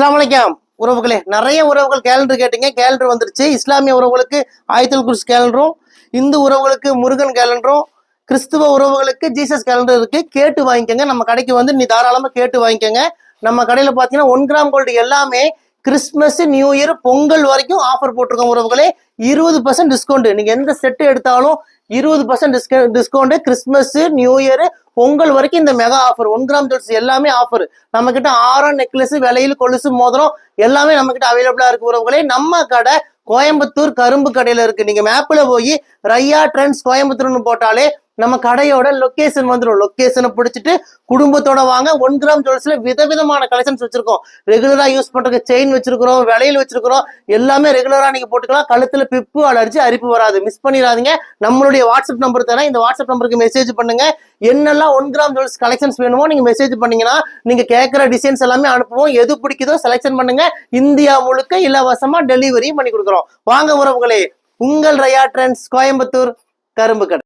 அஸ்ஸலாமு அலைக்கும் உறவுகளே, நிறைய உறவுகள் கேலண்டர் கேட்டீங்க. கேலண்டர் வந்துருச்சு. இஸ்லாமிய உறவுகளுக்கு ஆயத்துல் குர்ஸ் கேலண்டரும், இந்து உறவுகளுக்கு முருகன் கேலண்டரும், கிறிஸ்துவ உறவுகளுக்கு ஜீசஸ் கேலண்டர் இருக்கு. கேட்டு வாங்கிக்கோங்க. நம்ம கடைக்கு வந்து நீ தாராளமா கேட்டு வாங்கிக்கோங்க. நம்ம கடையில பாத்தீங்கன்னா 1 கிராம் கோல்டு எல்லாமே கிறிஸ்துமஸ், நியூ இயர், பொங்கல் வரைக்கும் ஆஃபர் போட்டிருக்கோம் உறவுகளே. 20% டிஸ்கவுண்ட். நீங்க எந்த செட்டு எடுத்தாலும் 20% discount. Christmas, new year, Pongal வரைக்கும் இந்த மெகா ஆஃபர். 1 கிராம் ஜுவல்ஸ் எல்லாமே ஆஃபர். நம்ம கிட்ட ஆரம், நெக்லஸ், விலையில் கொலுசு, மோதிரம் எல்லாமே நம்ம கிட்ட அவைலபிளா இருக்கு உறவுகளே. நம்ம கடை கோயம்புத்தூர் கரும்பு கடையில இருக்கு. நீங்க மேப்ல போய் ரையா ட்ரெண்ட்ஸ் கோயம்புத்தூர்னு போட்டாலே நம்ம கடையோட லொகேஷன் வந்துடும். லொகேஷனை பிடிச்சிட்டு குடும்பத்தோட வாங்க. 1 கிராம் ஜுவல்ஸ்ல விதவிதமான கலெக்ஷன்ஸ் வச்சிருக்கோம். ரெகுலரா யூஸ் பண்றதுக்கு செயின் வச்சிருக்கிறோம், விலையில் வச்சிருக்கிறோம். எல்லாமே ரெகுலரா நீங்க போட்டுக்கலாம். கழுத்துல பிப்பு, அலர்ஜி, அரிப்பு வராது. மிஸ் பண்ணிடாதீங்க. நம்மளுடைய வாட்ஸ்அப் நம்பர் தரேன். இந்த வாட்ஸ்அப் நம்பருக்கு மெசேஜ் பண்ணுங்க. என்னெல்லாம் 1 கிராம் ஜுவல்ஸ் கலெக்ஷன்ஸ் வேணுமோ நீங்க மெசேஜ் பண்ணீங்கன்னா நீங்க கேட்கிற டிசைன்ஸ் எல்லாமே அனுப்புவோம். எது பிடிக்குதோ செலக்ஷன் பண்ணுங்க. இந்தியா முழுக்க இலவசமா டெலிவரி பண்ணி கொடுக்குறோம். வாங்க உறவுகளே, உங்கள் ரையா ட்ரெண்ட்ஸ் கோயம்புத்தூர் கரும்பு கடை.